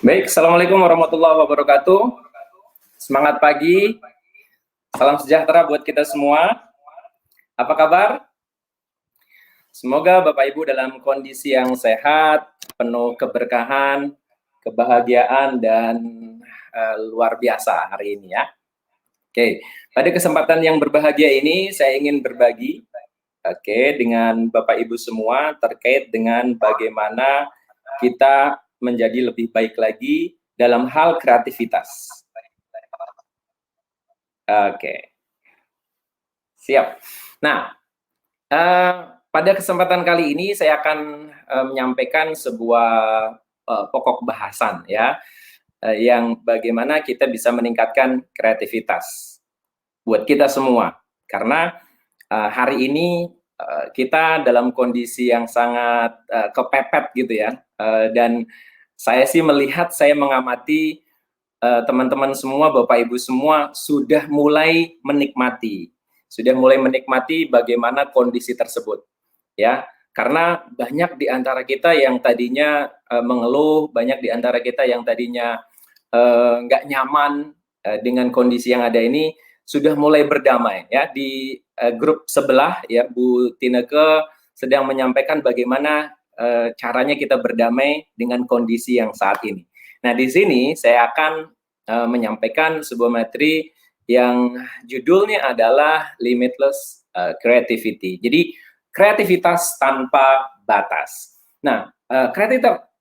Baik, Assalamualaikum warahmatullahi wabarakatuh. Semangat pagi, salam sejahtera buat kita semua. Apa kabar? Semoga Bapak Ibu dalam kondisi yang sehat, penuh keberkahan, kebahagiaan, dan luar biasa hari ini ya. Oke, pada kesempatan yang berbahagia ini saya ingin berbagi dengan Bapak Ibu semua terkait dengan bagaimana kita menjadi lebih baik lagi dalam hal kreativitas. Oke, siap. Nah, pada kesempatan kali ini saya akan menyampaikan sebuah pokok bahasan ya, yang bagaimana kita bisa meningkatkan kreativitas buat kita semua. Karena hari ini kita dalam kondisi yang sangat kepepet gitu ya, dan saya sih melihat, saya mengamati teman-teman semua, Bapak Ibu semua sudah mulai menikmati bagaimana kondisi tersebut ya, karena banyak di antara kita yang tadinya mengeluh, banyak di antara kita yang tadinya nggak nyaman dengan kondisi yang ada ini, sudah mulai berdamai ya. Di grup sebelah ya, Bu Tineke sedang menyampaikan bagaimana caranya kita berdamai dengan kondisi yang saat ini. Nah, di sini saya akan menyampaikan sebuah materi yang judulnya adalah Limitless Creativity. Jadi, kreativitas tanpa batas. Nah,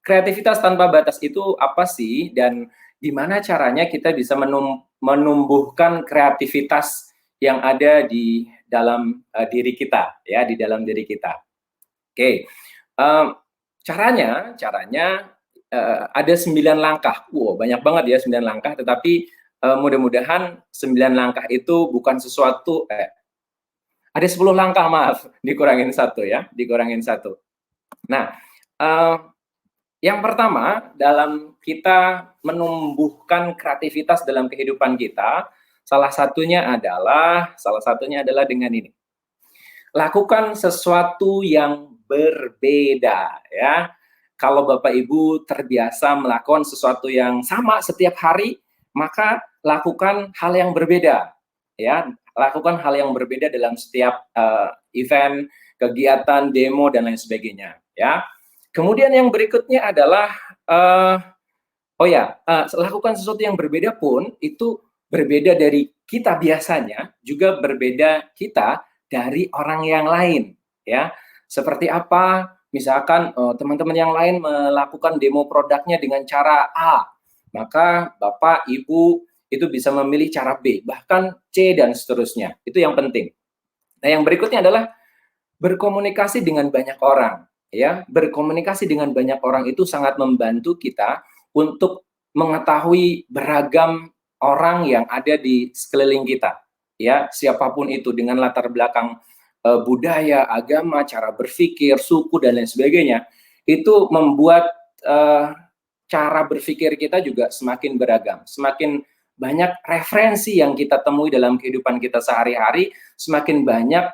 kreativitas tanpa batas itu apa sih, dan gimana caranya kita bisa menumbuhkan kreativitas yang ada di dalam diri kita, ya, di dalam diri kita. Oke, caranya ada 9 langkah. Wow, banyak banget ya 9 langkah, tetapi mudah-mudahan 9 langkah itu bukan sesuatu ada 10 langkah, maaf, dikurangin satu ya, dikurangin satu. Nah, yang pertama, dalam kita menumbuhkan kreativitas dalam kehidupan kita, salah satunya adalah dengan ini. Lakukan sesuatu yang berbeda ya. Kalau Bapak Ibu terbiasa melakukan sesuatu yang sama setiap hari, maka lakukan hal yang berbeda ya. Lakukan hal yang berbeda dalam setiap event, kegiatan, demo, dan lain sebagainya ya. Kemudian yang berikutnya adalah lakukan sesuatu yang berbeda pun itu berbeda dari kita biasanya, juga berbeda kita dari orang yang lain ya. Seperti apa? Misalkan teman-teman yang lain melakukan demo produknya dengan cara A, maka Bapak Ibu itu bisa memilih cara B, bahkan C, dan seterusnya. Itu yang penting. Nah, yang berikutnya adalah berkomunikasi dengan banyak orang ya. Berkomunikasi dengan banyak orang itu sangat membantu kita untuk mengetahui beragam orang yang ada di sekeliling kita ya, siapapun itu, dengan latar belakang budaya, agama, cara berpikir, suku, dan lain sebagainya. Itu membuat cara berpikir kita juga semakin beragam, semakin banyak referensi yang kita temui dalam kehidupan kita sehari-hari, semakin banyak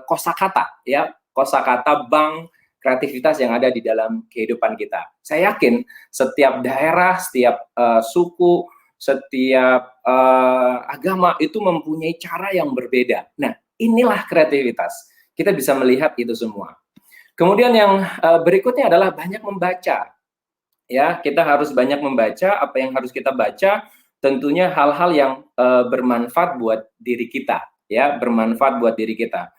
kosakata ya, kosakata bank kreativitas yang ada di dalam kehidupan kita. Saya yakin setiap daerah, setiap suku, setiap agama itu mempunyai cara yang berbeda. Nah, inilah kreativitas. Kita bisa melihat itu semua. Kemudian yang berikutnya adalah banyak membaca. Ya, kita harus banyak membaca. Apa yang harus kita baca? Tentunya hal-hal yang bermanfaat buat diri kita, ya, bermanfaat buat diri kita.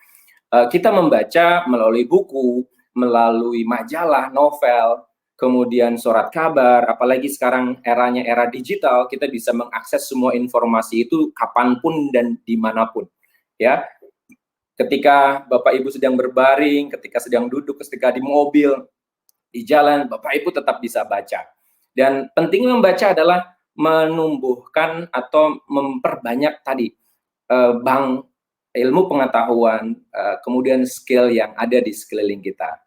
Kita membaca melalui buku, melalui majalah, novel, kemudian surat kabar, apalagi sekarang eranya era digital, kita bisa mengakses semua informasi itu kapanpun dan dimanapun. Ya, ketika Bapak Ibu sedang berbaring, ketika sedang duduk, ketika di mobil, di jalan, Bapak Ibu tetap bisa baca. Dan pentingnya membaca adalah menumbuhkan atau memperbanyak tadi bank ilmu pengetahuan, kemudian skill yang ada di sekeliling kita.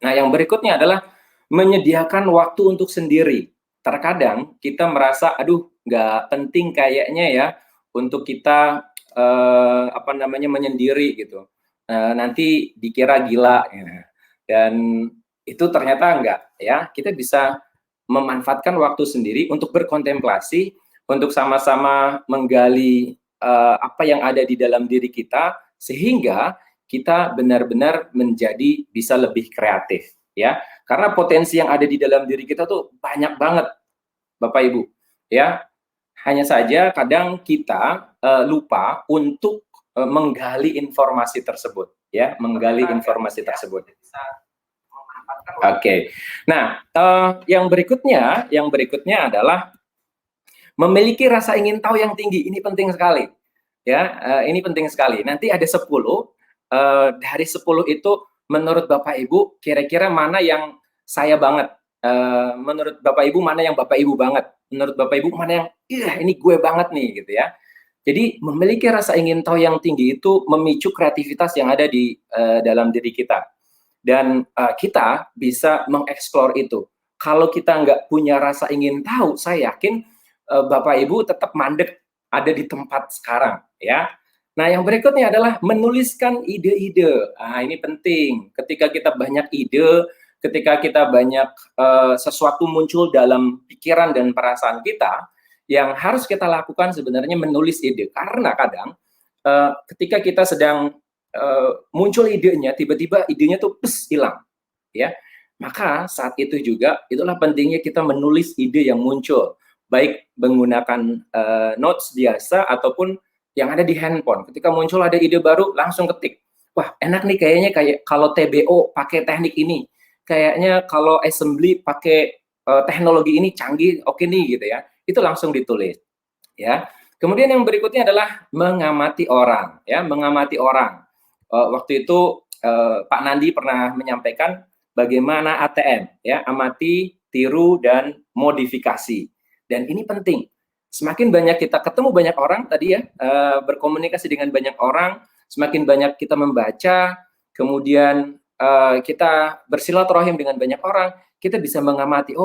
Nah, yang berikutnya adalah menyediakan waktu untuk sendiri. Terkadang kita merasa, aduh, nggak penting kayaknya ya untuk kita menyendiri gitu. Nanti dikira gila, ya. Dan itu ternyata enggak ya. Kita bisa memanfaatkan waktu sendiri untuk berkontemplasi, untuk sama-sama menggali apa yang ada di dalam diri kita, sehingga kita benar-benar menjadi bisa lebih kreatif, ya. Karena potensi yang ada di dalam diri kita tuh banyak banget, Bapak Ibu, ya. Hanya saja kadang kita lupa untuk menggali informasi tersebut, ya, menggali informasi tersebut. Oke. Nah, yang berikutnya adalah memiliki rasa ingin tahu yang tinggi. Ini penting sekali, ya. Ini penting sekali. Nanti ada 10. Dari 10 itu, menurut Bapak Ibu, kira-kira mana yang saya banget? Menurut Bapak Ibu, mana yang Bapak Ibu banget? Menurut Bapak Ibu, mana yang, ini gue banget nih, gitu ya. Jadi, memiliki rasa ingin tahu yang tinggi itu memicu kreativitas yang ada di dalam diri kita. Dan kita bisa mengeksplor itu. Kalau kita nggak punya rasa ingin tahu, saya yakin Bapak Ibu tetap mandek ada di tempat sekarang, ya. Nah, yang berikutnya adalah menuliskan ide-ide. Nah, ini penting. Ketika kita banyak ide, ketika kita banyak sesuatu muncul dalam pikiran dan perasaan kita, yang harus kita lakukan sebenarnya menulis ide. Karena kadang ketika kita sedang muncul idenya, tiba-tiba idenya tuh hilang, ya. Maka saat itu juga, itulah pentingnya kita menulis ide yang muncul, baik menggunakan notes biasa ataupun yang ada di handphone. Ketika muncul ada ide baru, langsung ketik. Wah, enak nih kayaknya, kayak kalau TBO pakai teknik ini, kayaknya kalau assembly pakai teknologi ini canggih, oke nih, gitu ya. Itu langsung ditulis, ya. Kemudian yang berikutnya adalah mengamati orang, ya, mengamati orang. Waktu itu Pak Nandi pernah menyampaikan bagaimana ATM, ya, amati, tiru, dan modifikasi. Dan ini penting. Semakin banyak kita ketemu banyak orang tadi, ya, berkomunikasi dengan banyak orang, semakin banyak kita membaca, kemudian kita bersilaturahim dengan banyak orang, kita bisa mengamati,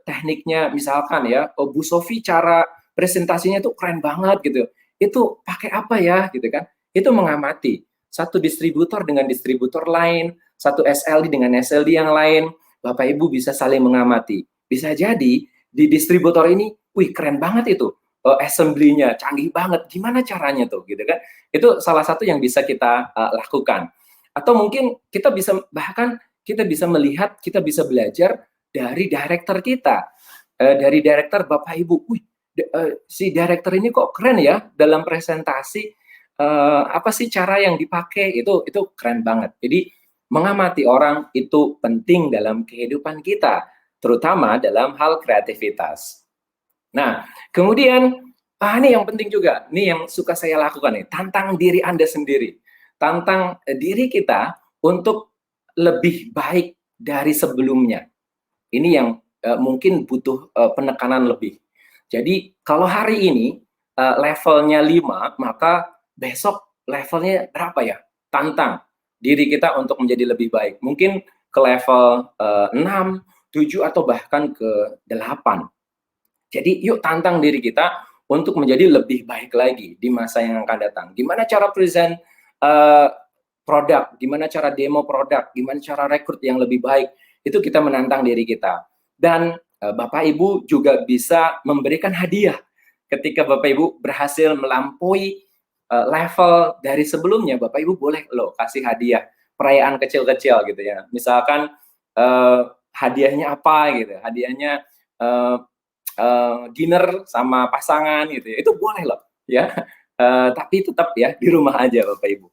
tekniknya misalkan, ya, Bu Sofi cara presentasinya tuh keren banget gitu. Itu pakai apa ya, gitu kan? Itu mengamati. Satu distributor dengan distributor lain, satu SLD dengan SLD yang lain, Bapak Ibu bisa saling mengamati. Bisa jadi di distributor ini, wih keren banget itu, assembly-nya canggih banget, gimana caranya tuh, gitu kan? Itu salah satu yang bisa kita lakukan. Atau mungkin kita bisa, bahkan kita bisa melihat, kita bisa belajar dari director kita, dari director Bapak Ibu. Wih, si director ini kok keren ya dalam presentasi, apa sih cara yang dipakai, itu keren banget. Jadi mengamati orang itu penting dalam kehidupan kita, terutama dalam hal kreativitas. Nah, kemudian ini yang penting juga, ini yang suka saya lakukan nih, tantang diri Anda sendiri. Tantang diri kita untuk lebih baik dari sebelumnya. Ini yang mungkin butuh penekanan lebih. Jadi kalau hari ini levelnya 5, maka besok levelnya berapa ya? Tantang diri kita untuk menjadi lebih baik. Mungkin ke level 6, 7, atau bahkan ke 8. Jadi yuk tantang diri kita untuk menjadi lebih baik lagi di masa yang akan datang. Gimana cara present produk, gimana cara demo produk, gimana cara rekrut yang lebih baik, itu kita menantang diri kita. Dan Bapak Ibu juga bisa memberikan hadiah ketika Bapak Ibu berhasil melampaui level dari sebelumnya. Bapak Ibu boleh loh kasih hadiah, perayaan kecil-kecil gitu ya. Misalkan hadiahnya apa gitu, hadiahnya dinner sama pasangan gitu ya, itu boleh loh ya. Tapi tetap ya di rumah aja Bapak Ibu.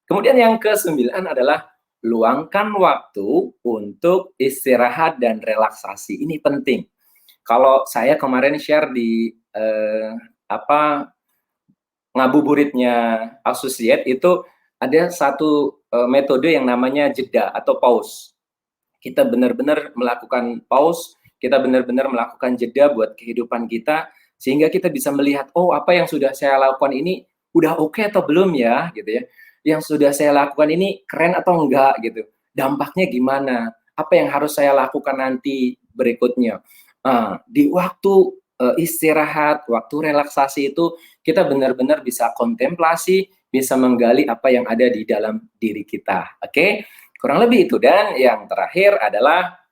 Kemudian yang ke-9 adalah luangkan waktu untuk istirahat dan relaksasi. Ini penting. Kalau saya kemarin share di ngabuburitnya Associate, itu ada satu metode yang namanya jeda atau pause. Kita benar-benar melakukan pause, kita benar-benar melakukan jeda buat kehidupan kita, sehingga kita bisa melihat, oh apa yang sudah saya lakukan ini udah oke atau belum ya, gitu ya. Yang sudah saya lakukan ini keren atau enggak gitu. Dampaknya gimana? Apa yang harus saya lakukan nanti berikutnya? Di waktu istirahat, waktu relaksasi itu kita benar-benar bisa kontemplasi, bisa menggali apa yang ada di dalam diri kita. Oke? Kurang lebih itu. Dan yang terakhir adalah,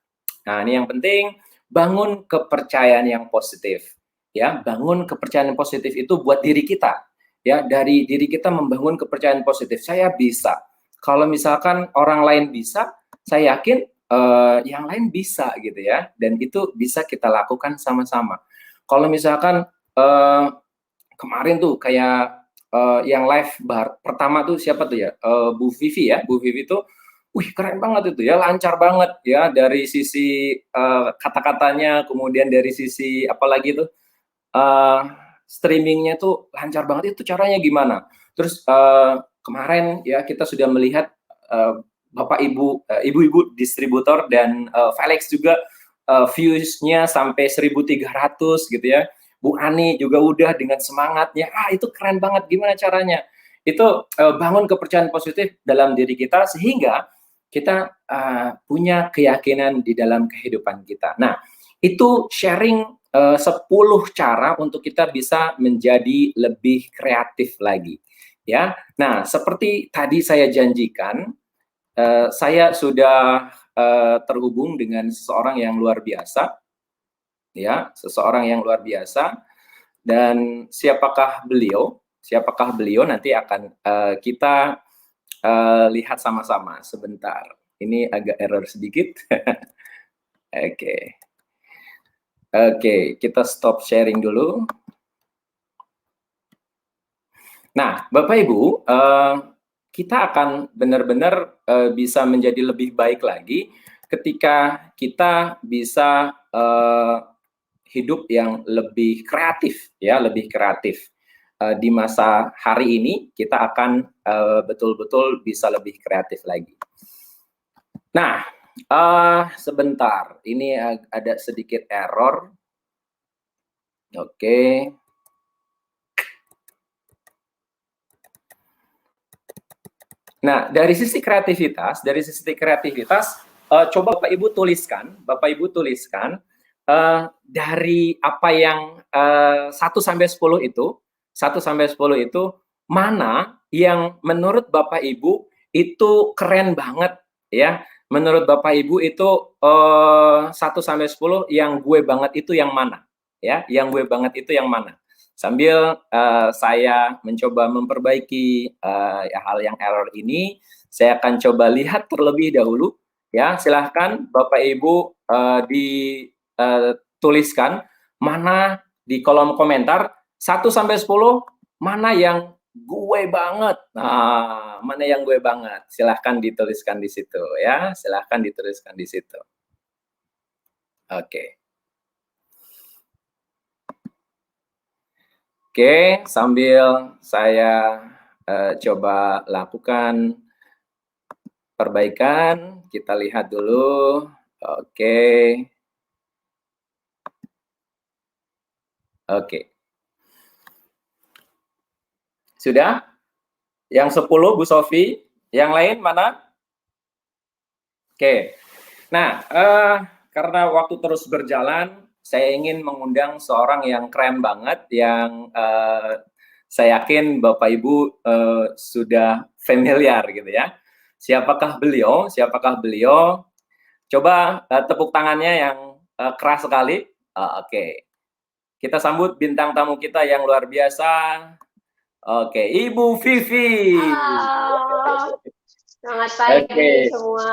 nah ini yang penting, bangun kepercayaan yang positif. Ya, bangun kepercayaan yang positif itu buat diri kita. Ya, dari diri kita membangun kepercayaan positif. Saya bisa. Kalau misalkan orang lain bisa, saya yakin yang lain bisa gitu ya. Dan itu bisa kita lakukan sama-sama. Kalau misalkan kemarin tuh kayak yang live pertama tuh siapa tuh ya? Bu Vivi ya. Bu Vivi tuh wih keren banget itu ya, lancar banget ya dari sisi kata-katanya, kemudian dari sisi apalagi tuh streamingnya tuh lancar banget. Itu caranya gimana? Terus kemarin ya kita sudah melihat Bapak Ibu, ibu-ibu distributor dan Felix juga views-nya sampai 1.300 gitu ya. Bu Ani juga udah dengan semangatnya, itu keren banget, gimana caranya? Itu bangun kepercayaan positif dalam diri kita sehingga kita punya keyakinan di dalam kehidupan kita. Nah, itu sharing 10 cara untuk kita bisa menjadi lebih kreatif lagi. Ya, nah seperti tadi saya janjikan, saya sudah terhubung dengan seseorang yang luar biasa, ya, seseorang yang luar biasa. Dan siapakah beliau? Siapakah beliau? Nanti akan kita lihat sama-sama sebentar. Ini agak error sedikit. Oke. Oke, kita stop sharing dulu. Nah, Bapak Ibu, kita akan benar-benar bisa menjadi lebih baik lagi ketika kita bisa hidup yang lebih kreatif, ya, lebih kreatif. Di masa hari ini kita akan betul-betul bisa lebih kreatif lagi. Nah, sebentar, ini ada sedikit error. Oke. Nah, dari sisi kreativitas, coba Bapak Ibu tuliskan dari apa yang 1 sampai 10 itu, mana yang menurut Bapak Ibu itu keren banget ya. Menurut Bapak Ibu itu 1 sampai 10 yang gue banget itu yang mana? Ya, yang gue banget itu yang mana? Sambil saya mencoba memperbaiki hal yang error ini, saya akan coba lihat terlebih dahulu. Ya, silahkan Bapak Ibu dituliskan mana di kolom komentar 1 sampai 10 mana yang gue banget. Nah, mana yang gue banget? Silahkan dituliskan di situ ya, silahkan dituliskan di situ. Oke. Oke, sambil saya coba lakukan perbaikan, kita lihat dulu. Oke. Oke. Sudah? Yang 10 Bu Sofi, yang lain mana? Oke. Nah, karena waktu terus berjalan, saya ingin mengundang seorang yang keren banget, yang saya yakin Bapak Ibu sudah familiar gitu ya. Siapakah beliau? Siapakah beliau? Coba tepuk tangannya yang keras sekali. Oke. Kita sambut bintang tamu kita yang luar biasa. Oke, Ibu Vivi. Halo. Selamat pagi semua.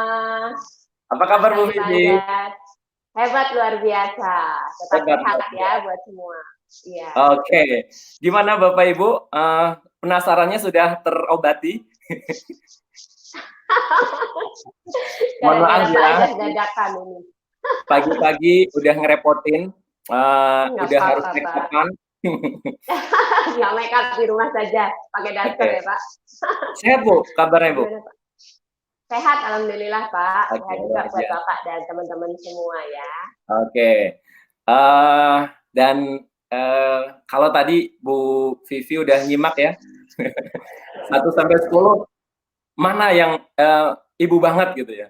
Apa kabar Bu Vivi? Hebat luar biasa. Tetap sehat ya buat semua. Iya. Oke. Gimana Bapak Ibu? Penasarannya sudah terobati? Mohon maaf ya. Dadakan ini. Pagi-pagi udah ngerepotin. Udah harus make up-an. Nggak make up di rumah saja. Pakai daster ya Pak. Sehat Bu? Kabarnya Bu? Sehat, alhamdulillah Pak. Sehat juga buat Bapak dan teman-teman semua ya. Oke. Dan kalau tadi Bu Vivi udah nyimak ya, 1 sampai 10, mana yang Ibu banget gitu ya?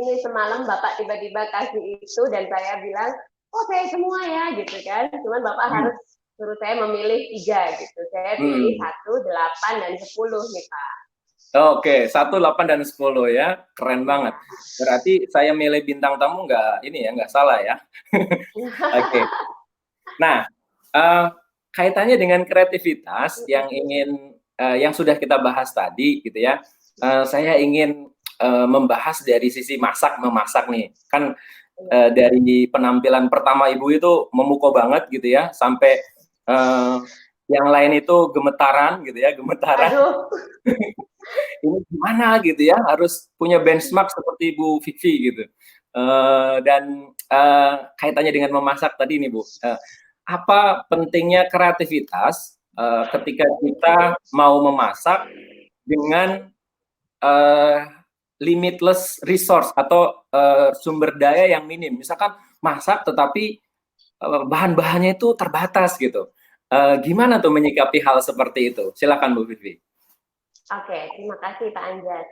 Ini semalam Bapak tiba-tiba kasih itu dan saya bilang, oh saya semua ya gitu kan. Cuman Bapak harus suruh saya memilih 3 gitu. Saya pilih 1, 8, dan 10 nih Pak. Oke, 1, 8, dan 10 ya. Keren banget. Iya. Berarti saya milih bintang tamu nggak ini ya, nggak salah ya. Oke. Nah, eee, kaitannya dengan kreativitas yang sudah kita bahas tadi gitu ya, saya ingin, membahas dari sisi memasak nih. Kan, Iya. dari penampilan pertama Ibu itu memukau banget gitu ya, sampai, eee, yang lain itu gemetaran gitu ya, gemetaran. Aduh. Ini gimana gitu ya, harus punya benchmark seperti Ibu Vivi gitu. Kaitannya dengan memasak tadi nih Bu, apa pentingnya kreativitas, ketika kita mau memasak dengan, eee, limitless resource atau, sumber daya yang minim. Misalkan masak tetapi, bahan-bahannya itu terbatas gitu. Gimana tuh menyikapi hal seperti itu? Silakan Bu Vivi. Oke, terima kasih Pak Anjas.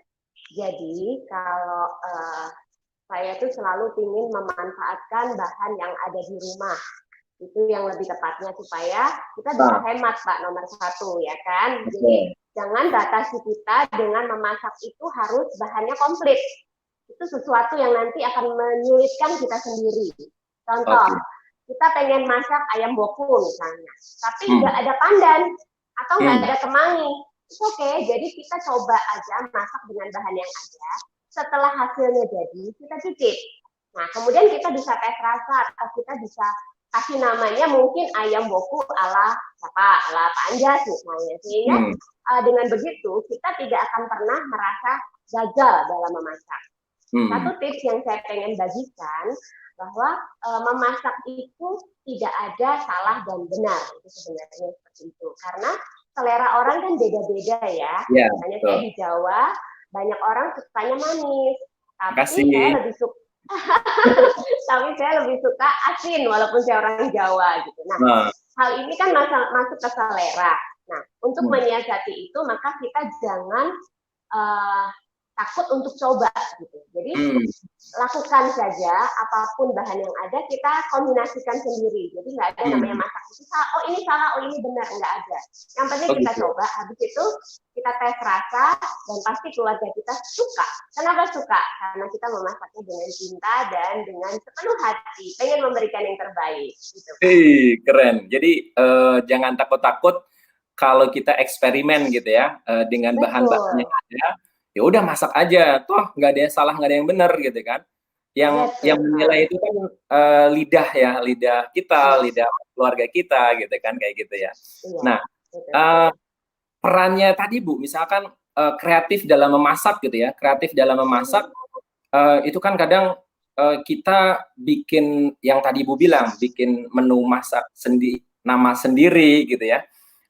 Jadi kalau saya tuh selalu ingin memanfaatkan bahan yang ada di rumah. Itu yang lebih tepatnya supaya kita bisa Nah, hemat Pak, nomor satu ya kan. Jadi oke. jangan batasi kita dengan memasak itu harus bahannya komplit. Itu sesuatu yang nanti akan menyulitkan kita sendiri. Contoh, Oke. kita pengen masak ayam boku misalnya, tapi nggak Hmm, ada pandan atau nggak hmm, ada kemangi. Itu oke, jadi kita coba aja masak dengan bahan yang ada. Setelah hasilnya jadi, kita cicip. Nah, kemudian kita bisa tes rasa atau kita bisa kasih namanya mungkin ayam boku ala apa, ala Panjas misalnya. Sehingga hmm, dengan begitu kita tidak akan pernah merasa gagal dalam memasak. Satu hmm. tips yang saya pengen bagikan bahwa memasak itu tidak ada salah dan benar, itu sebenarnya seperti itu. Karena selera orang kan beda-beda ya. Iya, Misalnya saya betul. di Jawa, banyak orang sukanya manis, tapi saya Makasih. lebih suka tapi saya lebih suka asin walaupun saya orang Jawa gitu. Nah, Nah, hal ini kan masuk ke selera. Nah, untuk hmm, menyiasati itu maka kita jangan uh, takut untuk coba gitu. Jadi hmm, lakukan saja apapun bahan yang ada kita kombinasikan sendiri. Jadi nggak ada namanya hmm. masak itu salah, oh ini salah, oh ini benar, nggak ada. Yang penting Oh kita gitu. coba, habis itu kita tes rasa dan pasti keluarga kita suka. Kenapa suka? Karena kita memasaknya dengan cinta dan dengan sepenuh hati, pengen memberikan yang terbaik. Gitu, Pak. Keren. Jadi jangan takut-takut kalau kita eksperimen gitu ya, dengan bahan-bahan yang Betul, ada, ya udah masak aja, toh nggak ada yang salah, nggak ada yang benar gitu kan. Yang betul, Pak. menilai itu kan, lidah ya, lidah kita, Iya, lidah keluarga kita gitu kan, kayak gitu ya. iya, Nah, betul. eee, perannya tadi Bu, misalkan, kreatif dalam memasak gitu ya, kreatif dalam memasak. Itu kan kadang, kita bikin yang tadi Ibu bilang, bikin menu masak nama sendiri gitu ya.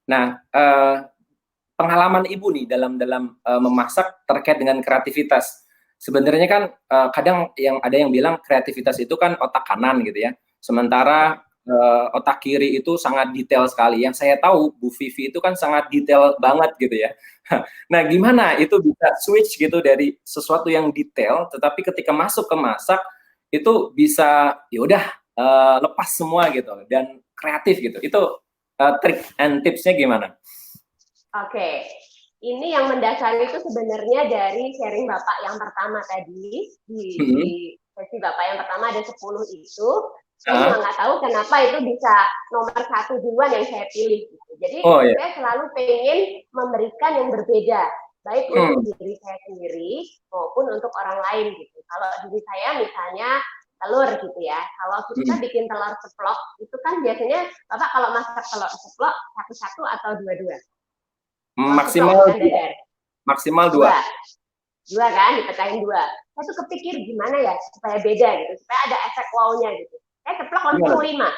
Nah, pengalaman Ibu nih dalam dalam, memasak terkait dengan kreativitas. Sebenarnya kan, kadang ada yang bilang kreativitas itu kan otak kanan gitu ya, Ya. sementara, otak kiri itu sangat detail sekali. Yang saya tahu Bu Vivi itu kan sangat detail banget gitu ya. Nah, gimana itu bisa switch gitu dari sesuatu yang detail, tetapi ketika masuk ke masak, itu bisa, ya udah, lepas semua gitu dan kreatif gitu. Itu, trik and tips-nya gimana? Oke, ini yang mendasari itu sebenarnya dari sharing Bapak yang pertama tadi, di Mhm, sesi Bapak yang pertama ada 10 itu, saya juga heeh. nggak tahu kenapa itu bisa nomor satu duluan yang saya pilih. Gitu. Jadi Oh ya, saya selalu pengen memberikan yang berbeda, baik untuk mmm, diri saya sendiri maupun untuk orang lain gitu. Kalau diri saya misalnya telur gitu ya, kalau kita mhm. bikin telur ceplok, itu kan biasanya Bapak kalau masak telur ceplok satu-satu atau dua-dua? Telur ceplok Maksimal bukan 2, dadar. maksimal 2. Dua. Dua kan, dipecahin dua. Saya tuh kepikir gimana ya supaya beda gitu, supaya ada efek wow-nya gitu. Saya ceplok langsung Gimana?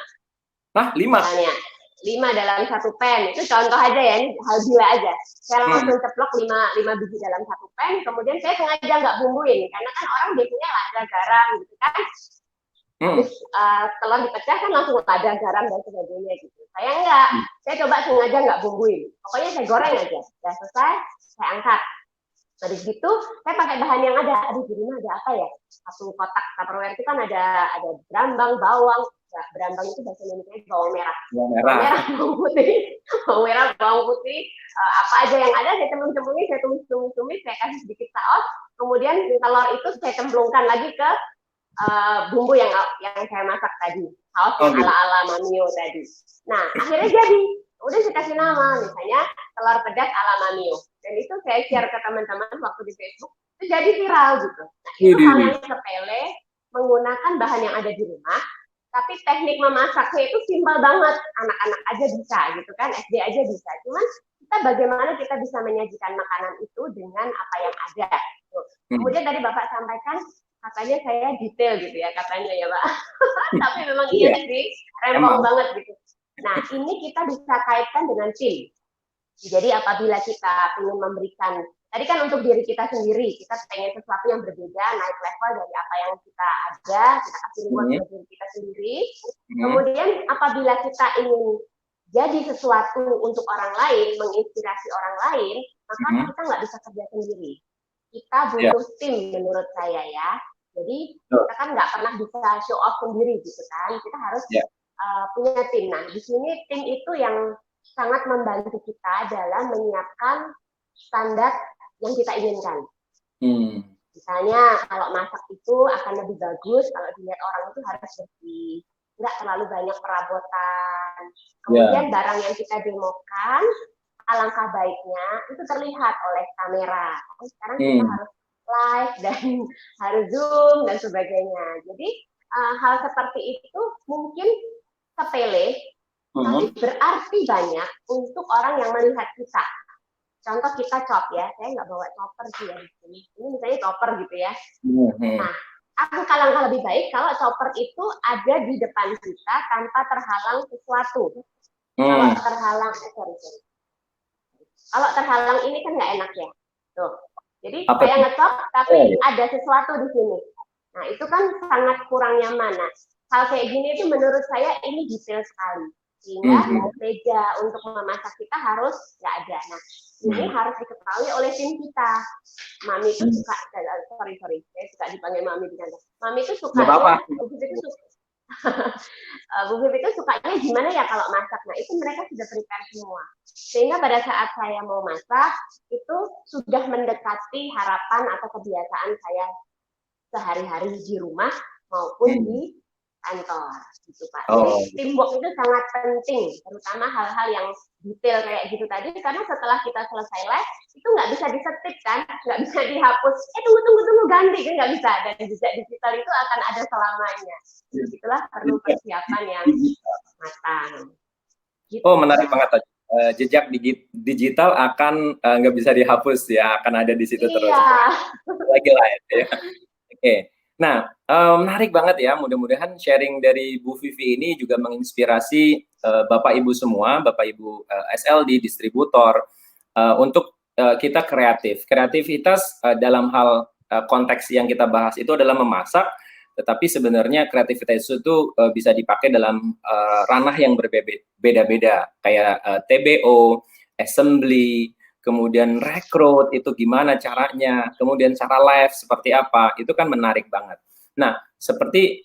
5 Hah, 5? misalnya. 5 dalam satu pan. Itu contoh aja ya, ini hal gila aja. Saya Mmm, langsung ceplok 5 biji dalam satu pan, kemudian saya sengaja nggak bumbuin. Karena kan orang biasanya ada garam gitu kan. Habis mhm, telur dipecah kan langsung ada garam dan sebagainya gitu. Saya enggak. mmm, Saya coba sengaja nggak bumbuin. Pokoknya saya goreng aja. Udah selesai, saya angkat. Habis gitu, saya pakai bahan yang ada. Aduh, di rumah ada apa ya? Satu kotak Tupperware itu kan ada berambang, bawang. Berambang itu bahasa Indonesia bawang merah. Bawang Bawang merah. merah, bawang putih, bawang merah, bawang putih, apa aja yang ada saya cemplung-cemplungin, saya tumis-tumis, saya kasih sedikit saus, kemudian telur itu saya cemplungkan lagi ke bumbu yang saya masak tadi, saus Oh yang gitu. ala-ala Mamio tadi. Nah, akhirnya jadi. Udah saya kasih nama, misalnya telur pedas ala Mamio. Dan itu saya share ke teman-teman waktu di Facebook, itu jadi viral gitu. Nah, itu hal Widih. yang sepele, menggunakan bahan yang ada di rumah, tapi teknik memasaknya itu simpel banget. Anak-anak aja bisa gitu kan, SD aja bisa. Cuman kita bagaimana kita bisa menyajikan makanan itu dengan apa yang ada. Tuh. Kemudian tadi Bapak sampaikan, katanya saya detail gitu ya, katanya ya Pak. Tapi memang iya Iya, sih, rempong emang. banget gitu. Nah, ini kita bisa kaitkan dengan tim. Jadi apabila kita ingin memberikan, tadi kan untuk diri kita sendiri, kita pengen sesuatu yang berbeda, naik level dari apa yang kita ada, kita kasih reward Hmm. buat diri kita sendiri. Hmm. Kemudian apabila kita ingin jadi sesuatu untuk orang lain, menginspirasi orang lain, maka kita nggak bisa kerja sendiri. Kita Ya. butuh tim menurut saya ya. Jadi Betul. kita kan nggak pernah bisa show off sendiri gitu kan. Kita harus Ya. punya tim. Nah, di sini tim itu yang sangat membantu kita dalam menyiapkan standar yang kita inginkan. Misalnya kalau masak itu akan lebih bagus kalau dilihat orang itu harus bersih, nggak terlalu banyak perabotan. Kemudian barang yang kita demokan, alangkah baiknya itu terlihat oleh kamera. Sekarang kita harus live dan harus zoom dan sebagainya. Jadi hal seperti itu mungkin sepele, tapi berarti banyak untuk orang yang melihat kita. Contoh kita chop ya, saya nggak bawa chopper sih ya di sini. Ini misalnya chopper gitu ya. Nah, alangkah lebih baik kalau chopper itu ada di depan kita tanpa terhalang sesuatu. Kalau terhalang, Kalau terhalang ini kan nggak enak ya. Tuh. Jadi saya ngechop tapi ada sesuatu di sini. Nah, itu kan sangat kurang nyaman. Nah, hal kayak gini itu menurut saya ini detail sekali. Sehingga meja untuk memasak kita harus nggak ada. Nah, ini harus diketahui oleh tim kita. Mami itu suka, sorry, saya suka dipanggil Mami dengan Mami itu sukanya, Bu Vivi itu sukanya gimana ya kalau masak. Nah, itu mereka sudah prepare semua. Sehingga pada saat saya mau masak, itu sudah mendekati harapan atau kebiasaan saya sehari-hari di rumah maupun di kantor gitu Pak. Jadi teamwork itu sangat penting, terutama hal-hal yang detail kayak gitu tadi, karena setelah kita selesai live itu nggak bisa disetip kan, nggak bisa dihapus. Tunggu ganti kan nggak bisa. Dan jejak digital itu akan ada selamanya. Itulah perlu persiapan yang matang. Gitu. Oh menarik banget. Jejak digital akan nggak bisa dihapus ya, akan ada di situ terus. Lagi live ya. Oke. Nah, menarik banget ya, mudah-mudahan sharing dari Bu Vivi ini juga menginspirasi Bapak Ibu semua, Bapak Ibu SLD, distributor, untuk kita kreatif. Kreativitas dalam hal konteks yang kita bahas itu adalah memasak, tetapi sebenarnya kreativitas itu bisa dipakai dalam ranah yang berbeda-beda, kayak TBO, assembly, kemudian rekrut itu gimana caranya, kemudian cara live seperti apa, itu kan menarik banget. Nah, seperti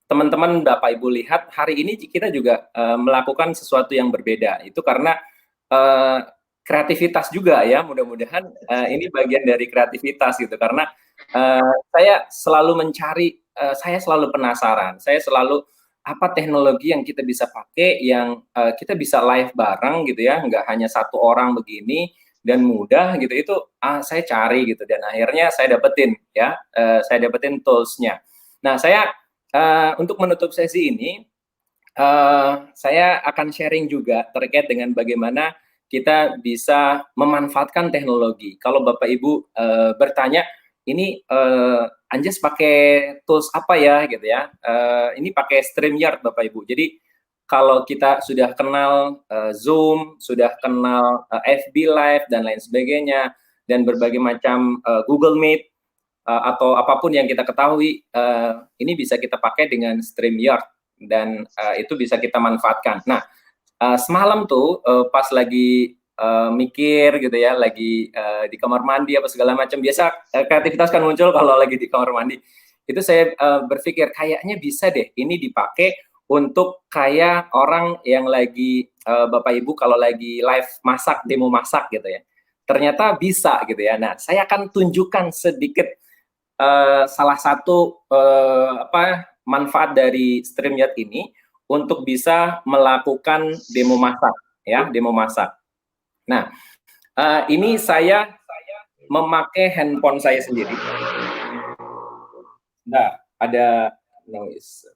teman-teman Bapak Ibu lihat, hari ini kita juga melakukan sesuatu yang berbeda, itu karena kreativitas juga ya, mudah-mudahan ini bagian dari kreativitas gitu, karena saya selalu mencari, saya selalu penasaran, saya selalu apa teknologi yang kita bisa pakai yang kita bisa live bareng gitu ya, nggak hanya satu orang begini dan mudah gitu, itu saya cari gitu dan akhirnya saya dapetin ya, saya dapetin tools-nya. Nah saya untuk menutup sesi ini saya akan sharing juga terkait dengan bagaimana kita bisa memanfaatkan teknologi. Kalau Bapak Ibu bertanya, ini Anjas pakai tools apa ya gitu ya, ini pakai StreamYard Bapak Ibu. Jadi kalau kita sudah kenal Zoom, sudah kenal FB Live dan lain sebagainya, dan berbagai macam Google Meet atau apapun yang kita ketahui, ini bisa kita pakai dengan StreamYard dan itu bisa kita manfaatkan. Nah, semalam tuh pas lagi mikir gitu ya, lagi di kamar mandi apa segala macam, biasa kreativitas kan muncul kalau lagi di kamar mandi. itu saya berpikir kayaknya bisa deh ini dipakai untuk kayak orang yang lagi Bapak Ibu kalau lagi live masak, demo masak gitu ya. Ternyata bisa gitu ya. Nah, saya akan tunjukkan sedikit salah satu manfaat dari StreamYard ini untuk bisa melakukan demo masak ya, demo masak. Nah, ini saya memakai handphone saya sendiri. Nah, ada noise.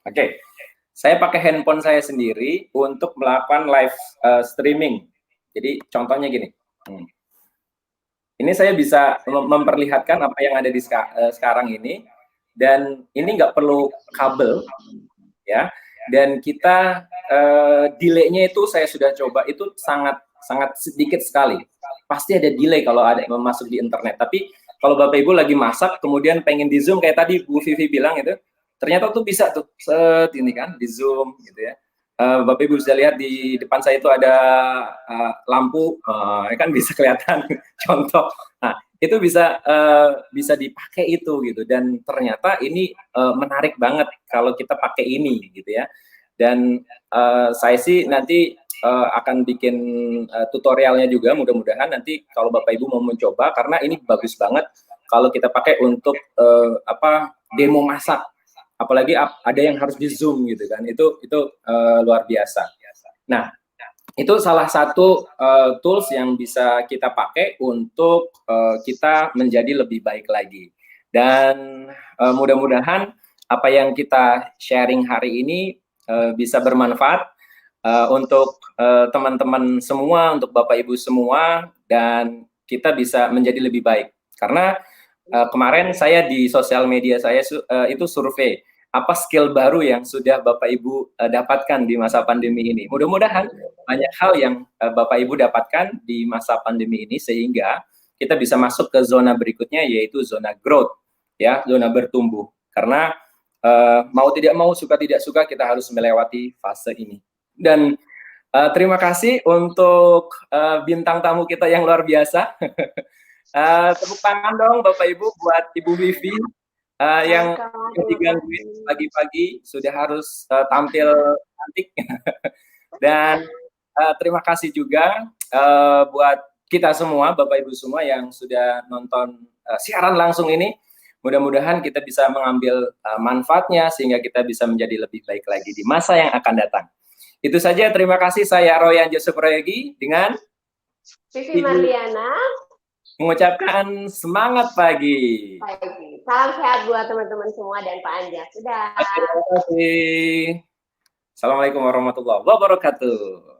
Oke. Saya pakai handphone saya sendiri untuk melakukan live streaming. Jadi contohnya gini. Ini saya bisa memperlihatkan apa yang ada di sekarang ini, dan ini nggak perlu kabel, ya. Dan kita delay-nya itu saya sudah coba itu sangat sedikit sekali. Pasti ada delay kalau ada yang masuk di internet. Tapi kalau Bapak Ibu lagi masak, kemudian pengen di zoom kayak tadi Bu Vivi bilang itu, ternyata tuh bisa tuh set ini kan di zoom gitu ya. Bapak Ibu bisa lihat di depan saya itu ada lampu, kan bisa kelihatan contoh. Nah, itu bisa dipakai itu gitu, dan ternyata ini menarik banget kalau kita pakai ini gitu ya. Dan saya sih nanti akan bikin tutorialnya juga, mudah-mudahan nanti kalau Bapak Ibu mau mencoba, karena ini bagus banget kalau kita pakai untuk demo masak, apalagi ada yang harus di zoom gitu kan, itu luar biasa. Nah, itu salah satu tools yang bisa kita pakai untuk kita menjadi lebih baik lagi. Dan mudah-mudahan apa yang kita sharing hari ini bisa bermanfaat untuk teman-teman semua, untuk Bapak Ibu semua, dan kita bisa menjadi lebih baik. Karena kemarin saya di sosial media saya itu survei apa skill baru yang sudah Bapak Ibu dapatkan di masa pandemi ini. Mudah-mudahan banyak hal yang Bapak Ibu dapatkan di masa pandemi ini sehingga kita bisa masuk ke zona berikutnya, yaitu zona growth, ya, zona bertumbuh. Karena mau tidak mau, suka tidak suka, kita harus melewati fase ini. Dan terima kasih untuk bintang tamu kita yang luar biasa. Tepuk tangan dong Bapak Ibu buat Ibu Vivi yang digangguin pagi-pagi sudah harus tampil cantik. Dan terima kasih juga buat kita semua, Bapak Ibu semua yang sudah nonton siaran langsung ini. Mudah-mudahan kita bisa mengambil manfaatnya sehingga kita bisa menjadi lebih baik lagi di masa yang akan datang. Itu saja, terima kasih. Saya Royan Joseph Royegi dengan Vivi Marliana mengucapkan semangat pagi. Salam sehat buat teman-teman semua dan Pak Anja. Sudah. Terima kasih. Assalamualaikum warahmatullahi wabarakatuh.